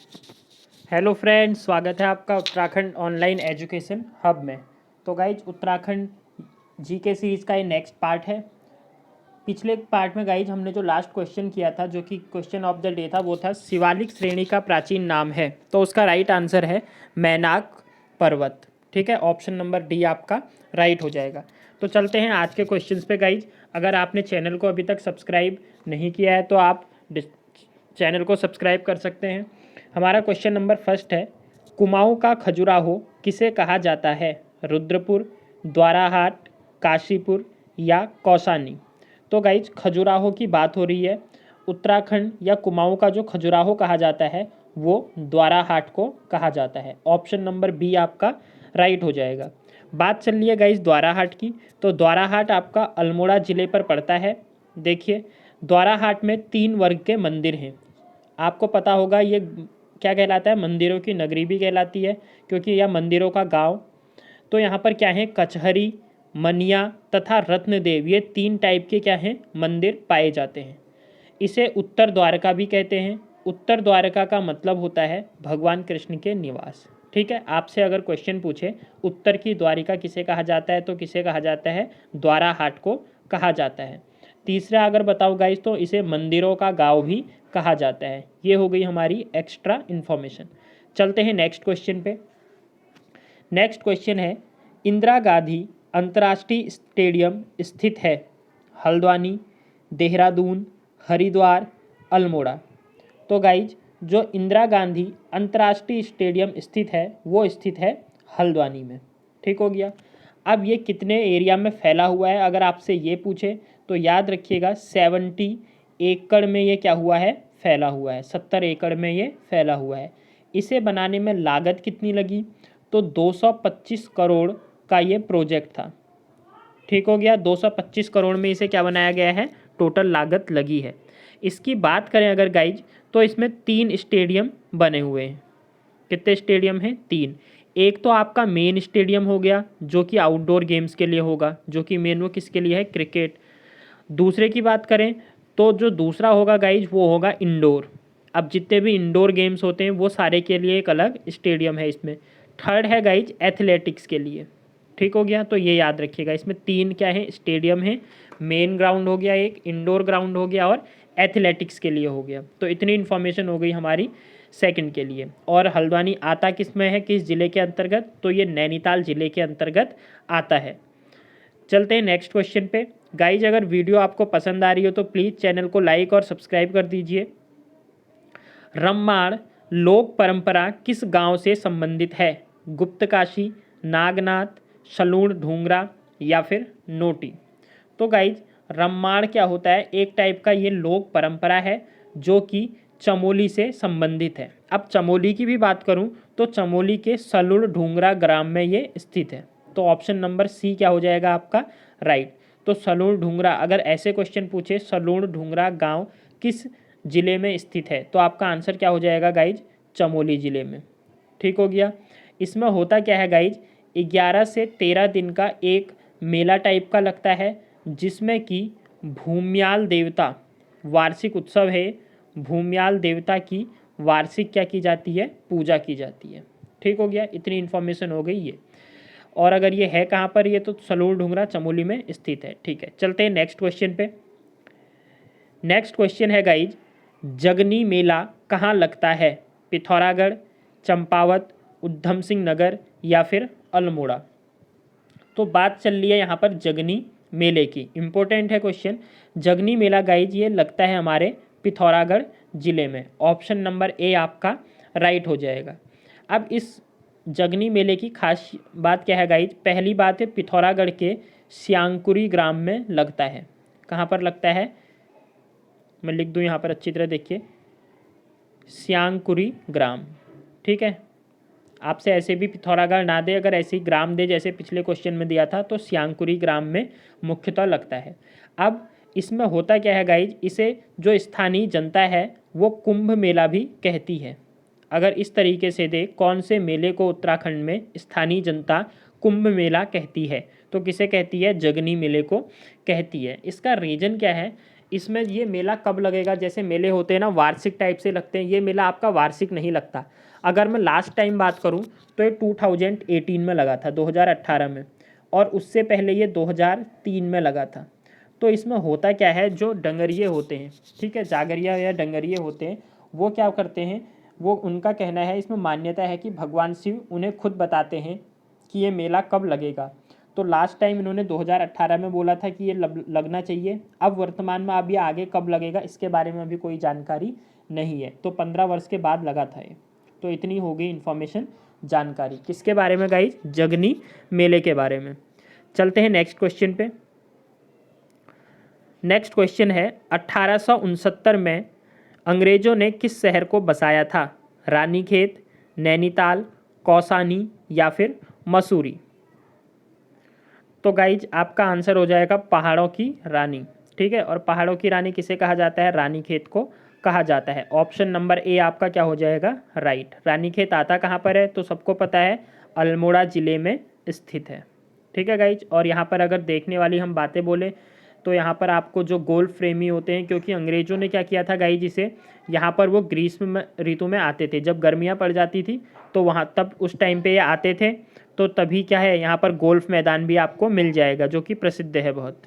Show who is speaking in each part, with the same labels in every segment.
Speaker 1: Hello friends, स्वागत है आपका उत्तराखंड ऑनलाइन एजुकेशन हब में। तो गाइज उत्तराखंड जीके सीरीज़ का ये नेक्स्ट पार्ट है। पिछले पार्ट में गाइज हमने जो लास्ट क्वेश्चन किया था, जो कि क्वेश्चन ऑफ द डे था, वो था शिवालिक श्रेणी का प्राचीन नाम है। तो उसका राइट आंसर है मैनाक पर्वत। ठीक है, ऑप्शन नंबर डी आपका राइट हो जाएगा। तो चलते हैं आज के क्वेश्चंस पे गाइज। अगर आपने चैनल को अभी तक सब्सक्राइब नहीं किया है तो आप चैनल को सब्सक्राइब कर सकते हैं। हमारा क्वेश्चन नंबर फर्स्ट है, कुमाऊं का खजुराहो किसे कहा जाता है? रुद्रपुर, द्वाराहाट, काशीपुर या कौसानी? तो गाइज खजुराहो की बात हो रही है। उत्तराखंड या कुमाऊं का जो खजुराहो कहा जाता है वो द्वाराहाट को कहा जाता है। ऑप्शन नंबर बी आपका राइट हो जाएगा। बात चल रही है गाइज द्वाराहाट की। तो द्वाराहाट आपका अल्मोड़ा ज़िले पर पड़ता है। देखिए, द्वाराहाट में 3 वर्ग के मंदिर हैं। आपको पता होगा ये क्या कहलाता है? मंदिरों की नगरी भी कहलाती है, क्योंकि यह मंदिरों का गांव। तो यहाँ पर क्या है? कचहरी, मनिया तथा रत्नदेव, ये 3 टाइप के क्या हैं? मंदिर पाए जाते हैं। इसे उत्तर द्वारका भी कहते हैं। उत्तर द्वारका का मतलब होता है भगवान कृष्ण के निवास। ठीक है, आपसे अगर क्वेश्चन पूछे उत्तर की द्वारिका किसे कहा जाता है, तो किसे कहा जाता है? द्वाराहाट को कहा जाता है। तीसरा अगर बताओ गाइस, तो इसे मंदिरों का गांव भी कहा जाता है। ये हो गई हमारी एक्स्ट्रा इन्फॉर्मेशन। चलते हैं नेक्स्ट क्वेश्चन पे। नेक्स्ट क्वेश्चन है, इंदिरा गांधी अंतर्राष्ट्रीय स्टेडियम स्थित है हल्द्वानी, देहरादून, हरिद्वार, अल्मोड़ा? तो गाइज जो इंदिरा गांधी अंतर्राष्ट्रीय स्टेडियम स्थित है वो स्थित है हल्द्वानी में। ठीक हो गया। अब ये कितने एरिया में फैला हुआ है अगर आपसे ये पूछे तो याद रखिएगा 70 एकड़ में ये क्या हुआ है? फैला हुआ है। 70 एकड़ में ये फैला हुआ है। इसे बनाने में लागत कितनी लगी? तो 225 करोड़ का ये प्रोजेक्ट था। ठीक हो गया, 225 करोड़ में इसे क्या बनाया गया है? टोटल लागत लगी है। इसकी बात करें अगर गाइज, तो इसमें 3 स्टेडियम बने हुए हैं। कितने स्टेडियम हैं? 3। एक तो आपका मेन स्टेडियम हो गया जो कि आउटडोर गेम्स के लिए होगा, जो कि मेन वो किसके लिए है? क्रिकेट। दूसरे की बात करें तो जो दूसरा होगा गाइज वो होगा इंडोर। अब जितने भी इंडोर गेम्स होते हैं वो सारे के लिए एक अलग स्टेडियम है इसमें। थर्ड है गाइज एथलेटिक्स के लिए। ठीक हो गया, तो ये याद रखिएगा। इसमें 3 क्या है? स्टेडियम है। मेन ग्राउंड हो गया, एक इंडोर ग्राउंड हो गया, और एथलेटिक्स के लिए हो गया। तो इतनी इन्फॉर्मेशन हो गई हमारी सेकंड के लिए। और हल्द्वानी आता किस में है? किस ज़िले के अंतर्गत? तो ये नैनीताल ज़िले के अंतर्गत आता है। चलते हैं नेक्स्ट क्वेश्चन पे। गाइज अगर वीडियो आपको पसंद आ रही हो तो प्लीज़ चैनल को लाइक और सब्सक्राइब कर दीजिए। रम्माण लोक परंपरा किस गांव से संबंधित है? गुप्तकाशी, नागनाथ, सलूण ढूंगरा या फिर नोटी? तो गाइज रम्माण क्या होता है? एक टाइप का ये लोक परंपरा है जो कि चमोली से संबंधित है। अब चमोली की भी बात करूं तो चमोली के सलूण ढूंगरा ग्राम में ये स्थित है। तो ऑप्शन नंबर सी क्या हो जाएगा आपका? राइट। तो सलूण ढूंगरा, अगर ऐसे क्वेश्चन पूछे सलूण ढूंगरा गांव किस जिले में स्थित है, तो आपका आंसर क्या हो जाएगा गाइज? चमोली जिले में। ठीक हो गया। इसमें होता क्या है गाइज? 11 से 13 दिन का एक मेला टाइप का लगता है, जिसमें कि भूम्याल देवता, वार्षिक उत्सव है। भूम्याल देवता की वार्षिक क्या की जाती है? पूजा की जाती है। ठीक हो गया, इतनी इन्फॉर्मेशन हो गई ये। और अगर ये है कहाँ पर? ये तो सलूण ढूंगरा चमोली में स्थित है। ठीक है, चलते हैं नेक्स्ट क्वेश्चन पे। नेक्स्ट क्वेश्चन है गाइज, जगनी मेला कहाँ लगता है? पिथौरागढ़, चंपावत, उधम सिंह नगर या फिर अल्मोड़ा? तो बात चल रही है यहाँ पर जगनी मेले की। इम्पोर्टेंट है क्वेश्चन। जगनी मेला गाइज ये लगता है हमारे पिथौरागढ़ जिले में। ऑप्शन नंबर ए आपका राइट हो जाएगा। अब इस जगनी मेले की खास बात क्या है गाइज? पहली बात है पिथौरागढ़ के श्यांकुरी ग्राम में लगता है। कहाँ पर लगता है? मैं लिख दूँ यहाँ पर अच्छी तरह देखिए, श्यांकुरी ग्राम। ठीक है, आपसे ऐसे भी पिथौरागढ़ ना दे, अगर ऐसे ही ग्राम दे जैसे पिछले क्वेश्चन में दिया था, तो श्यांकुरी ग्राम में मुख्यतः लगता है। अब इसमें होता क्या है गाइज? इसे जो स्थानीय जनता है वो कुंभ मेला भी कहती है। अगर इस तरीके से दे कौन से मेले को उत्तराखंड में स्थानीय जनता कुंभ मेला कहती है, तो किसे कहती है? जगनी मेले को कहती है। इसका रीज़न क्या है? इसमें ये मेला कब लगेगा, जैसे मेले होते हैं ना वार्षिक टाइप से लगते हैं, ये मेला आपका वार्षिक नहीं लगता। अगर मैं लास्ट टाइम बात करूँ तो ये 2018 में लगा था, 2018 में, और उससे पहले ये 2003 में लगा था। तो इसमें होता क्या है, जो डंगरिये होते हैं, ठीक है, जागरिया या डंगरिये होते हैं, वो क्या करते हैं, वो उनका कहना है, इसमें मान्यता है कि भगवान शिव उन्हें खुद बताते हैं कि ये मेला कब लगेगा। तो लास्ट टाइम इन्होंने 2018 में बोला था कि ये लगना चाहिए। अब वर्तमान में अब ये आगे कब लगेगा इसके बारे में अभी कोई जानकारी नहीं है। तो 15 वर्ष के बाद लगा था ये। तो इतनी हो गई इन्फॉर्मेशन, जानकारी किसके बारे में गाइज, जगनी मेले के बारे में। चलते हैं नेक्स्ट क्वेश्चन पे। नेक्स्ट क्वेश्चन है 1869 में अंग्रेजों ने किस शहर को बसाया था, रानीखेत, नैनीताल, कौसानी या फिर मसूरी। तो गाइज आपका आंसर हो जाएगा पहाड़ों की रानी, ठीक है, और पहाड़ों की रानी किसे कहा जाता है, रानीखेत को कहा जाता है। ऑप्शन नंबर ए आपका क्या हो जाएगा, राइट। रानीखेत आता कहाँ पर है, तो सबको पता है अल्मोड़ा ज़िले में स्थित है, ठीक है गाइज। और यहाँ पर अगर देखने वाली हम बातें बोले तो यहाँ पर आपको जो गोल्फ प्रेमी होते हैं, क्योंकि अंग्रेज़ों ने क्या किया था गाइज, इसे यहाँ पर वो ग्रीष्म ऋतु में आते थे, जब गर्मियाँ पड़ जाती थी तो वहाँ तब उस टाइम पे ये आते थे। तो तभी क्या है, यहाँ पर गोल्फ मैदान भी आपको मिल जाएगा जो कि प्रसिद्ध है बहुत।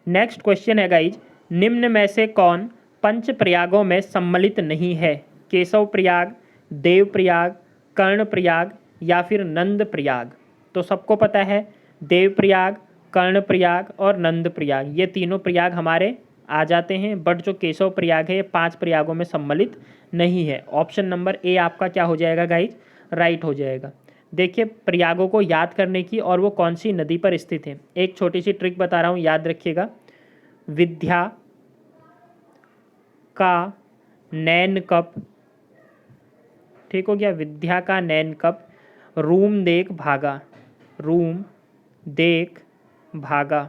Speaker 1: नेक्स्ट क्वेश्चन है गाइज, निम्न में से कौन पंच प्रयागों में सम्मिलित नहीं है, केशव प्रयाग, देव प्रयाग, कर्ण प्रयाग या फिर नंद प्रयाग। तो सबको पता है देव प्रयाग, कर्ण प्रयाग और नंद प्रयाग, ये तीनों प्रयाग हमारे आ जाते हैं, बट जो केशव प्रयाग है ये 5 प्रयागों में सम्मिलित नहीं है। ऑप्शन नंबर ए आपका क्या हो जाएगा गाइज, राइट हो जाएगा। देखिए प्रयागों को याद करने की, और वो कौन सी नदी पर स्थित है, एक छोटी सी ट्रिक बता रहा हूँ, याद रखिएगा। विद्या का नैन कप, ठीक हो गया, विद्या का नैन कप, रूम देख भागा, रूम देख भागा।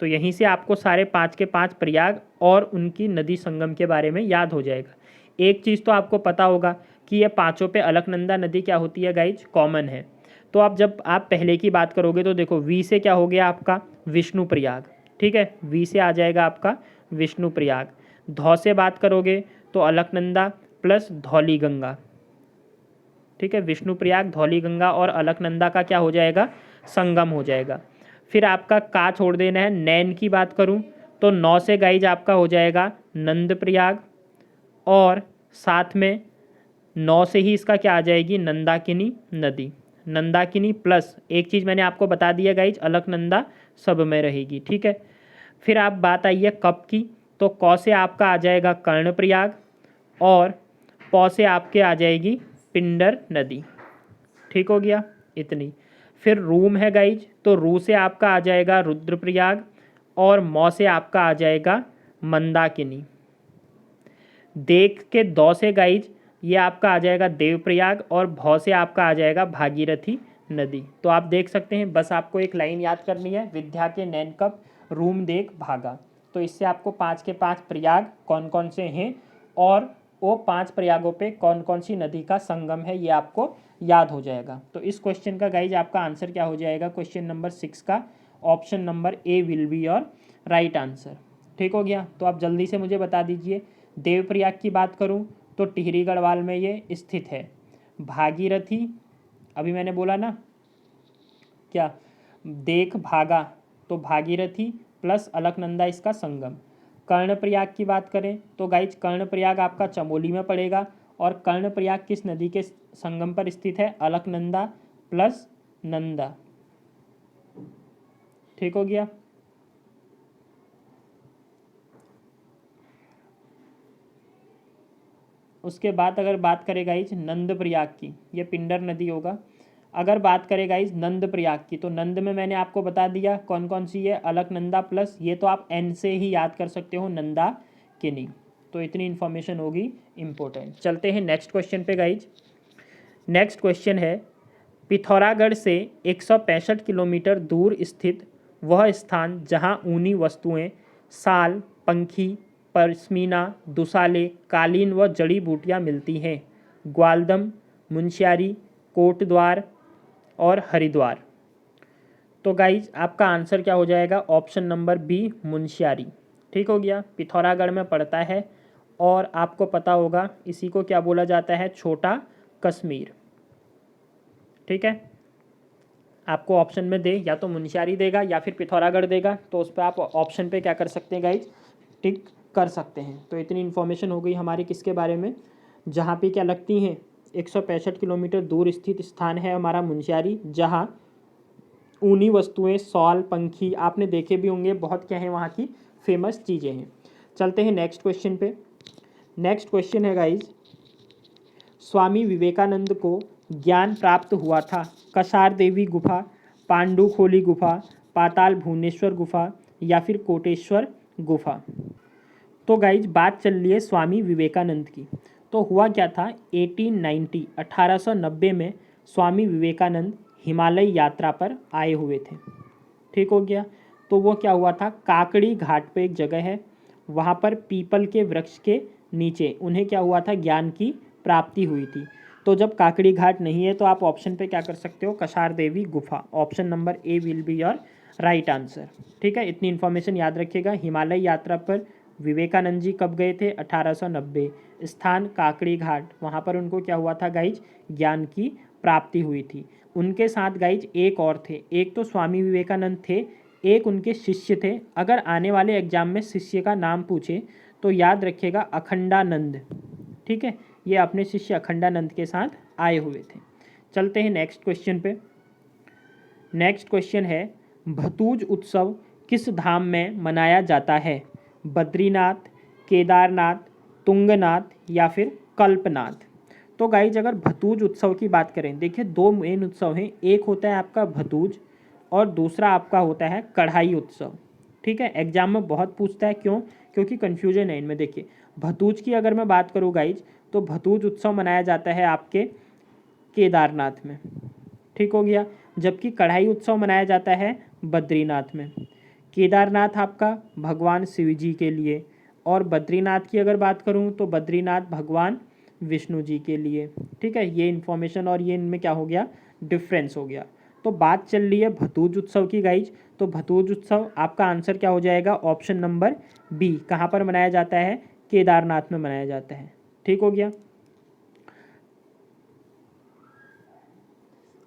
Speaker 1: तो यहीं से आपको सारे 5 के 5 प्रयाग और उनकी नदी संगम के बारे में याद हो जाएगा। एक चीज़ तो आपको पता होगा कि ये पांचों पे अलकनंदा नदी क्या होती है गाइज, कॉमन है। तो आप जब आप पहले की बात करोगे तो देखो वी से क्या हो गया आपका, विष्णु प्रयाग, ठीक है, वी से आ जाएगा आपका विष्णु प्रयाग। धौ से बात करोगे तो अलकनंदा प्लस धौली गंगा, ठीक है, विष्णु प्रयाग, धौली गंगा और अलकनंदा का क्या हो जाएगा, संगम हो जाएगा। फिर आपका का छोड़ देना है। नैन की बात करूं तो 9 से गाइज आपका हो जाएगा नंद प्रयाग, और साथ में 9 से ही इसका क्या आ जाएगी, नंदाकिनी नदी। नंदाकिनी प्लस एक चीज़ मैंने आपको बता दिया गाइज, अलकनंदा सब में रहेगी, ठीक है। फिर आप बात आई है कब की, तो कौ से आपका आ जाएगा कर्णप्रयाग, और पौ से आपके आ जाएगी पिंडर नदी, ठीक हो गया इतनी। फिर रूम है गाइज, तो रू से आपका आ जाएगा रुद्रप्रयाग, और मौ से आपका आ जाएगा मंदाकिनी। देख के दौ से गाइज ये आपका आ जाएगा देवप्रयाग, और भौ से आपका आ जाएगा भागीरथी नदी। तो आप देख सकते हैं, बस आपको एक लाइन याद करनी है, विद्या के नैन कप, रूम देख भागा। तो इससे आपको 5 के 5 प्रयाग कौन कौन से हैं, और वो 5 प्रयागों पे कौन कौन सी नदी का संगम है, ये आपको याद हो जाएगा। तो इस क्वेश्चन का गाइज आपका आंसर क्या हो जाएगा, क्वेश्चन नंबर 6 का option number A will be your right answer, ठीक हो गया। तो आप जल्दी से मुझे बता दीजिए, देवप्रयाग की बात करूं तो टिहरी गढ़वाल में ये स्थित है। भागीरथी अभी मैंने बोला ना क्या, देख भागा, तो भागीरथी प्लस अलकनंदा इसका संगम। कर्णप्रयाग की बात करें तो गाइज कर्णप्रयाग आपका चमोली में पड़ेगा, और कर्णप्रयाग किस नदी के संगम पर स्थित है, अलकनंदा प्लस नंदा, ठीक हो गया। उसके बाद अगर बात करें गाइज नंद प्रयाग की, ये पिंडर नदी होगा। अगर बात करें गाइज नंद प्रयाग की, तो नंद में मैंने आपको बता दिया कौन कौन सी है, अलकनंदा प्लस, ये तो आप एन से ही याद कर सकते हो, नंदा किनी। तो इतनी इन्फॉर्मेशन होगी इम्पोर्टेंट। चलते हैं नेक्स्ट क्वेश्चन पे गाइज। नेक्स्ट क्वेश्चन है, पिथौरागढ़ से 165 किलोमीटर दूर स्थित वह स्थान जहाँ ऊनी वस्तुएं, साल, पंखी, पश्मीना, दुसाले, कालीन व जड़ी बूटियाँ मिलती हैं, ग्वालदम, मुंशियारी, कोटद्वार और हरिद्वार। तो गाइज आपका आंसर क्या हो जाएगा, ऑप्शन नंबर बी मुंशियारी, ठीक हो गया, पिथौरागढ़ में पड़ता है। और आपको पता होगा इसी को क्या बोला जाता है, छोटा कश्मीर। ठीक है, आपको ऑप्शन में दे या तो मुंशियारी देगा या फिर पिथौरागढ़ देगा, तो उस पर आप ऑप्शन पे क्या कर सकते हैं गाइज, टिक कर सकते हैं। तो इतनी इन्फॉर्मेशन हो गई हमारी किसके बारे में, जहाँ पे क्या लगती हैं 165 किलोमीटर दूर स्थित स्थान है हमारा मुंशियारी, जहाँ ऊनी वस्तुएं, शॉल, पंखी आपने देखे भी होंगे, बहुत क्या है वहाँ की फेमस चीज़ें हैं। चलते हैं नेक्स्ट क्वेश्चन पे। नेक्स्ट क्वेश्चन है गाइज, स्वामी विवेकानंद को ज्ञान प्राप्त हुआ था कसार देवी गुफा, पांडुखोली गुफा, पाताल भुवनेश्वर गुफा या फिर कोटेश्वर गुफा। तो गाइज बात चल रही है स्वामी विवेकानंद की। तो हुआ क्या था, 1890 में स्वामी विवेकानंद हिमालय यात्रा पर आए हुए थे। ठीक हो गया, तो वो क्या हुआ था, काकड़ी घाट पे एक जगह है, वहाँ पर पीपल के वृक्ष के नीचे उन्हें क्या हुआ था, ज्ञान की प्राप्ति हुई थी। तो जब काकड़ी घाट नहीं है तो आप ऑप्शन पे क्या कर सकते हो, कसार देवी गुफा। Option number A will be your right answer. ठीक है, इतनी इन्फॉर्मेशन याद रखिएगा। हिमालय यात्रा पर विवेकानंद जी कब गए थे, 1890। स्थान काकड़ी घाट, वहाँ पर उनको क्या हुआ था गाइज, ज्ञान की प्राप्ति हुई थी। उनके साथ गाइज एक और थे, एक तो स्वामी विवेकानंद थे, एक उनके शिष्य थे। अगर आने वाले एग्जाम में शिष्य का नाम पूछे तो याद रखिएगा अखंडानंद। ठीक है, ये अपने शिष्य अखंडानंद के साथ आए हुए थे। चलते हैं नेक्स्ट क्वेश्चन पे। नेक्स्ट क्वेश्चन है, भतूज उत्सव किस धाम में मनाया जाता है, बद्रीनाथ, केदारनाथ, तुंगनाथ या फिर कल्पनाथ। तो गाइज अगर भतूज उत्सव की बात करें, देखिए दो मेन उत्सव हैं, एक होता है आपका भतूज और दूसरा आपका होता है कढ़ाई उत्सव। ठीक है, एग्जाम में बहुत पूछता है, क्यों, क्योंकि कन्फ्यूजन है इनमें। देखिए भतूज की अगर मैं बात करूँ गाइज, तो भतूज उत्सव मनाया जाता है आपके केदारनाथ में। ठीक हो गया, जबकि कढ़ाई उत्सव मनाया जाता है बद्रीनाथ में। केदारनाथ आपका भगवान शिव जी के लिए, और बद्रीनाथ की अगर बात करूं तो बद्रीनाथ भगवान विष्णु जी के लिए। ठीक है, ये इन्फॉर्मेशन और ये इनमें क्या हो गया, डिफरेंस हो गया। तो बात चल रही है भतूज उत्सव की गाइज, तो भतूज उत्सव आपका आंसर क्या हो जाएगा, ऑप्शन नंबर बी। कहाँ पर मनाया जाता है, केदारनाथ में मनाया जाता है। ठीक हो गया।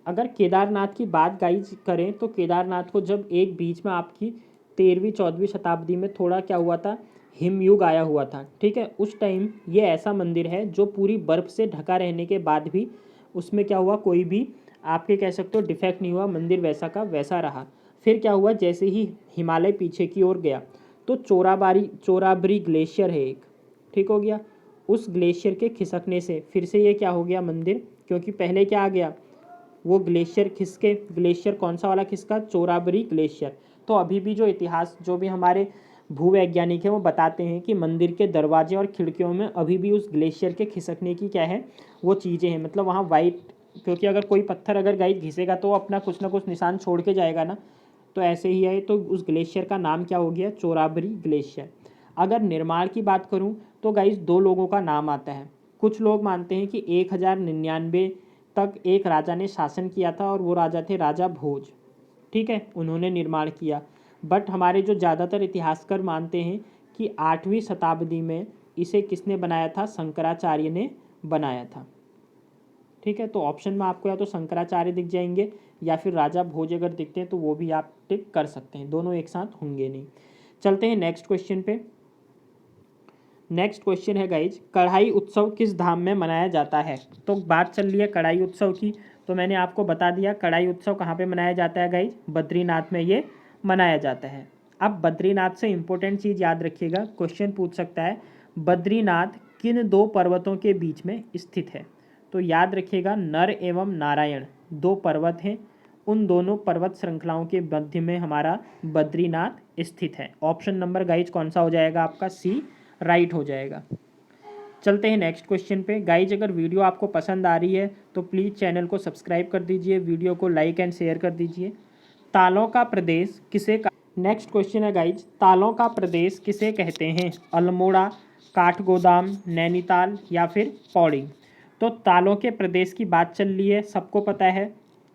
Speaker 1: अगर केदारनाथ की बात गाइज करें तो केदारनाथ को जब एक बीच में आपकी 13वीं 14वीं शताब्दी में थोड़ा क्या हुआ था, हिमयुग आया हुआ था। ठीक है, उस टाइम ये ऐसा मंदिर है जो पूरी बर्फ़ से ढका रहने के बाद भी उसमें क्या हुआ, कोई भी आपके कह सकते हो डिफेक्ट नहीं हुआ, मंदिर वैसा का वैसा रहा। फिर क्या हुआ, जैसे ही हिमालय पीछे की ओर गया तो चोराबरी ग्लेशियर है एक, ठीक हो गया, उस ग्लेशियर के खिसकने से फिर से ये क्या हो गया मंदिर, क्योंकि पहले क्या आ गया, वो ग्लेशियर खिसके, ग्लेशियर कौन सा वाला खिसका, चोराबरी ग्लेशियर। तो अभी भी जो इतिहास, जो भी हमारे भूवैज्ञानिक हैं वो बताते हैं कि मंदिर के दरवाजे और खिड़कियों में अभी भी उस ग्लेशियर के खिसकने की क्या है, वो चीज़ें हैं। मतलब वहाँ वाइट, क्योंकि अगर कोई पत्थर अगर गाइड घिसेगा तो अपना कुछ ना कुछ निशान छोड़ के जाएगा ना, तो ऐसे ही है। तो उस ग्लेशियर का नाम क्या हो गया, चोराबरी ग्लेशियर। अगर निर्माण की बात करूँ तो गाइज दो लोगों का नाम आता है। कुछ लोग मानते हैं कि 1099 तक एक राजा ने शासन किया था और वो राजा थे राजा भोज। ठीक है, उन्होंने निर्माण किया। बट हमारे जो ज़्यादातर इतिहासकार मानते हैं कि 8वीं शताब्दी में इसे किसने बनाया था, शंकराचार्य ने बनाया था। ठीक है, तो ऑप्शन में आपको या तो शंकराचार्य दिख जाएंगे या फिर राजा भोज अगर दिखते हैं तो वो भी आप टिक कर सकते हैं, दोनों एक साथ होंगे नहीं। चलते हैं नेक्स्ट क्वेश्चन पे। नेक्स्ट क्वेश्चन है गाइज, कढ़ाई उत्सव किस धाम में मनाया जाता है। तो बात चल रही है कढ़ाई उत्सव की, तो मैंने आपको बता दिया कढ़ाई उत्सव कहाँ पे मनाया जाता है गाइज, बद्रीनाथ में ये मनाया जाता है। अब बद्रीनाथ से इंपॉर्टेंट चीज़ याद रखिएगा, क्वेश्चन पूछ सकता है बद्रीनाथ किन दो पर्वतों के बीच में स्थित है। तो याद रखिएगा नर एवं नारायण दो पर्वत हैं, उन दोनों पर्वत श्रृंखलाओं के मध्य में हमारा बद्रीनाथ स्थित है। ऑप्शन नंबर गाइज कौन सा हो जाएगा आपका, सी राइट हो जाएगा। चलते हैं नेक्स्ट क्वेश्चन पे। गाइज अगर वीडियो आपको पसंद आ रही है तो प्लीज़ चैनल को सब्सक्राइब कर दीजिए, वीडियो को लाइक एंड शेयर कर दीजिए। तालों का प्रदेश किसे नेक्स्ट क्वेश्चन है गाइज, तालों का प्रदेश किसे कहते हैं, अल्मोड़ा, काठगोदाम, नैनीताल या फिर पौड़ी। तो तालों के प्रदेश की बात चल रही है, सबको पता है।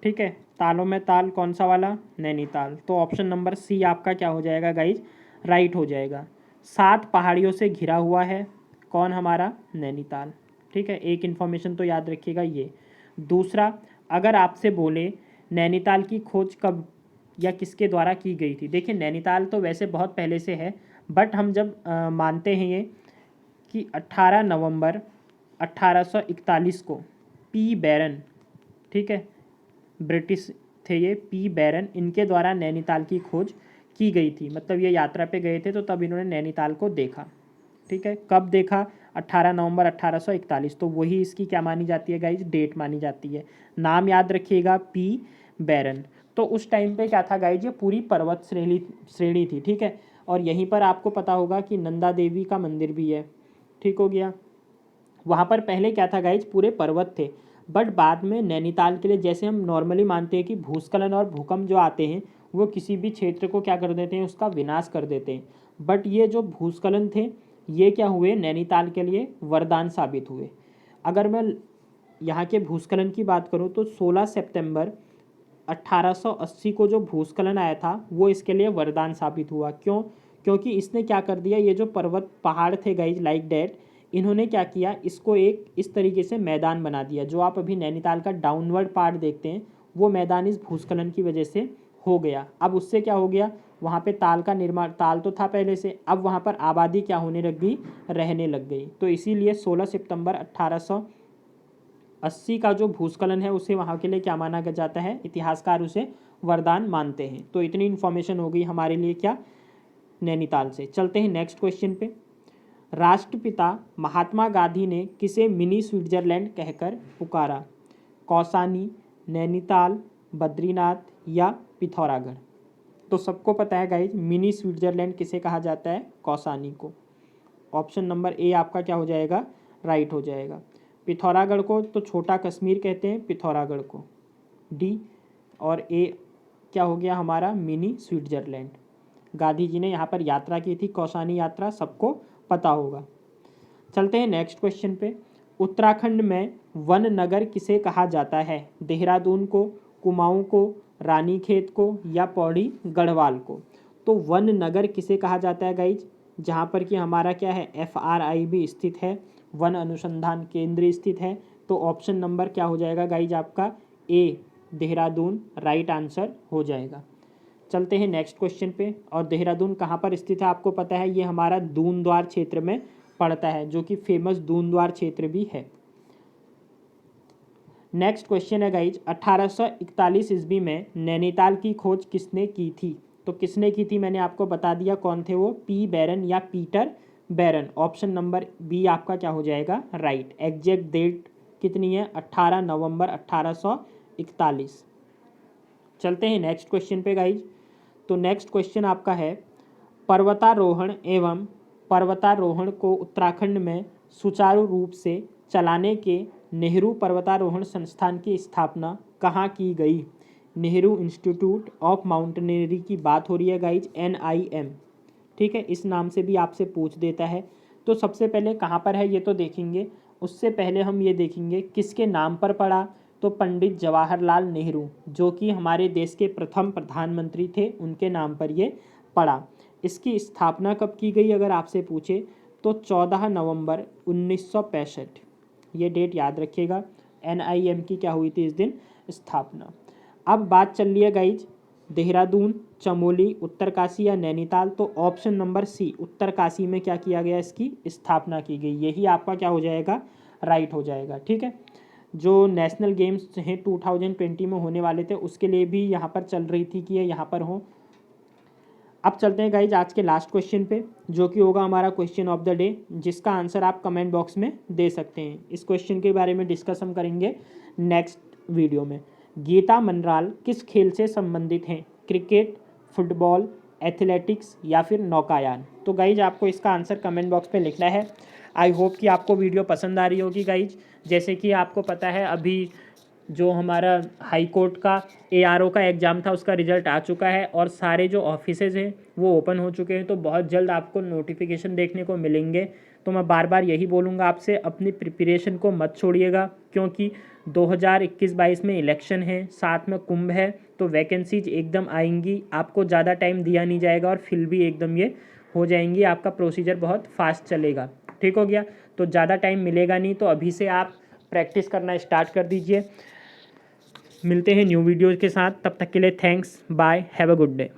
Speaker 1: ठीक है, तालों में ताल कौन सा वाला, नैनीताल। तो ऑप्शन नंबर सी आपका क्या हो जाएगा गाइज, राइट हो जाएगा। 7 पहाड़ियों से घिरा हुआ है। कौन? हमारा नैनीताल। ठीक है, एक इन्फॉर्मेशन तो याद रखिएगा ये। दूसरा, अगर आपसे बोले नैनीताल की खोज कब या किसके द्वारा की गई थी। देखिए नैनीताल तो वैसे बहुत पहले से है, बट हम जब मानते हैं ये कि 18 नवंबर 1841 को पी बैरन, ठीक है, ब्रिटिश थे ये, पी बैरन, इनके द्वारा नैनीताल की खोज की गई थी। मतलब ये यात्रा पे गए थे तो तब इन्होंने नैनीताल को देखा। ठीक है, कब देखा? 18 नवंबर 1841। तो वही इसकी क्या मानी जाती है गाइज? डेट मानी जाती है। नाम याद रखिएगा, पी बैरन। तो उस टाइम पे क्या था गाइज? ये पूरी पर्वत श्रेणी थी। ठीक है, और यहीं पर आपको पता होगा कि नंदा देवी का मंदिर भी है। ठीक हो गया। वहाँ पर पहले क्या था गाइज? पूरे पर्वत थे, बट बाद में नैनीताल के लिए, जैसे हम नॉर्मली मानते हैं कि भूस्खलन और भूकंप जो आते हैं वो किसी भी क्षेत्र को क्या कर देते हैं? उसका विनाश कर देते हैं। बट ये जो भूस्खलन थे ये क्या हुए? नैनीताल के लिए वरदान साबित हुए। अगर मैं यहाँ के भूस्खलन की बात करूँ तो 16 सितंबर 1880 को जो भूस्खलन आया था वो इसके लिए वरदान साबित हुआ। क्यों? क्योंकि इसने क्या कर दिया, ये जो पर्वत पहाड़ थे गाइज लाइक डैट, इन्होंने क्या किया, इसको एक इस तरीके से मैदान बना दिया। जो आप अभी नैनीताल का डाउनवर्ड पार्ट देखते हैं वो मैदान इस भूस्खलन की वजह से हो गया। अब उससे क्या हो गया, वहाँ पे ताल का निर्माण, ताल तो था पहले से, अब वहाँ पर आबादी क्या होने लग गई? रहने लग गई। तो इसीलिए 16 सितंबर 1880 का जो भूस्खलन है उसे वहाँ के लिए क्या माना जाता है? इतिहासकार उसे वरदान मानते हैं। तो इतनी इन्फॉर्मेशन हो गई हमारे लिए क्या? नैनीताल से। चलते हैं नेक्स्ट क्वेश्चन पे। राष्ट्रपिता महात्मा गांधी ने किसे मिनी स्विट्जरलैंड कहकर पुकारा? कौसानी, नैनीताल, बद्रीनाथ या पिथौरागढ़? तो सबको पता है गाइज, मिनी स्विट्जरलैंड किसे कहा जाता है? कौसानी को। ऑप्शन नंबर ए आपका क्या हो जाएगा? राइट हो जाएगा। पिथौरागढ़ को तो छोटा कश्मीर कहते हैं, पिथौरागढ़ को डी, और ए क्या हो गया हमारा? Mini Switzerland. गांधी जी ने यहाँ पर यात्रा की थी, कौसानी यात्रा, सबको पता होगा। चलते हैं नेक्स्ट क्वेश्चन पे। उत्तराखंड में वन नगर किसे कहा जाता है? देहरादून को, कुमाऊं को, रानीखेत को या पौड़ी गढ़वाल को? तो वन नगर किसे कहा जाता है गाइज? जहाँ पर कि हमारा क्या है? FRI भी स्थित है, वन अनुसंधान केंद्र स्थित है। तो ऑप्शन नंबर क्या हो जाएगा गाइज आपका? ए, देहरादून राइट आंसर हो जाएगा। चलते हैं नेक्स्ट क्वेश्चन पे। और देहरादून कहाँ पर स्थित है आपको पता है? ये हमारा दूनद्वार क्षेत्र में पड़ता है, जो कि फेमस दूनद्वार क्षेत्र भी है। नेक्स्ट क्वेश्चन है गाइज, 1841 ईस्वी में नैनीताल की खोज किसने की थी? तो किसने की थी मैंने आपको बता दिया, कौन थे वो? पी बैरन या पीटर बैरन। ऑप्शन नंबर बी आपका क्या हो जाएगा? राइट। एग्जैक्ट डेट कितनी है? 18 नवंबर 1841। चलते हैं नेक्स्ट क्वेश्चन पे गाइज। तो नेक्स्ट क्वेश्चन आपका है, पर्वतारोहण एवं पर्वतारोहण को उत्तराखंड में सुचारू रूप से चलाने के नेहरू पर्वतारोहण संस्थान की स्थापना कहाँ की गई? नेहरू इंस्टीट्यूट ऑफ माउंटेनियरिंग की बात हो रही है गाइज, NIM। ठीक है, इस नाम से भी आपसे पूछ देता है। तो सबसे पहले कहाँ पर है ये तो देखेंगे, उससे पहले हम ये देखेंगे किसके नाम पर पड़ा। तो पंडित जवाहरलाल नेहरू, जो कि हमारे देश के प्रथम प्रधानमंत्री थे, उनके नाम पर ये पड़ा। इसकी स्थापना कब की गई अगर आपसे पूछे तो 14 नवंबर 1965। ये डेट याद रखिएगा। NIM की क्या हुई थी इस दिन? स्थापना। अब बात चल रही है गाइज देहरादून, चमोली, उत्तरकाशी या नैनीताल। तो ऑप्शन नंबर सी, उत्तरकाशी में क्या किया गया? इसकी स्थापना की गई। यही आपका क्या हो जाएगा? राइट हो जाएगा। ठीक है, जो नेशनल गेम्स हैं 2020 में होने वाले थे उसके लिए भी यहाँ पर चल रही थी कि ये यहाँ पर हो। अब चलते हैं गाइज आज के लास्ट क्वेश्चन पे, जो कि होगा हमारा क्वेश्चन ऑफ द डे, जिसका आंसर आप कमेंट बॉक्स में दे सकते हैं। इस क्वेश्चन के बारे में डिस्कस हम करेंगे नेक्स्ट वीडियो में। गीता मनराल किस खेल से संबंधित हैं? क्रिकेट, फुटबॉल, एथलेटिक्स या फिर नौकायान? तो गाइज आपको इसका आंसर कमेंट बॉक्स पे लिखना है। आई होप कि आपको वीडियो पसंद आ रही होगी गाइज। जैसे कि आपको पता है अभी जो हमारा हाई कोर्ट का ARO का एग्ज़ाम था उसका रिज़ल्ट आ चुका है और सारे जो ऑफिसेज़ हैं वो ओपन हो चुके हैं। तो बहुत जल्द आपको नोटिफिकेशन देखने को मिलेंगे। तो मैं बार बार यही बोलूँगा आपसे, अपनी प्रिपरेशन को मत छोड़िएगा, क्योंकि 2021-22 में इलेक्शन है, साथ में कुंभ है, तो वैकेंसीज एकदम आएंगी। आपको ज़्यादा टाइम दिया नहीं जाएगा और फिल भी एकदम ये हो जाएंगी, आपका प्रोसीजर बहुत फास्ट चलेगा। ठीक हो गया, तो ज़्यादा टाइम मिलेगा नहीं, तो अभी से आप प्रैक्टिस करना स्टार्ट कर दीजिए। मिलते हैं न्यू वीडियो के साथ, तब तक के लिए thanks, bye, have a good day.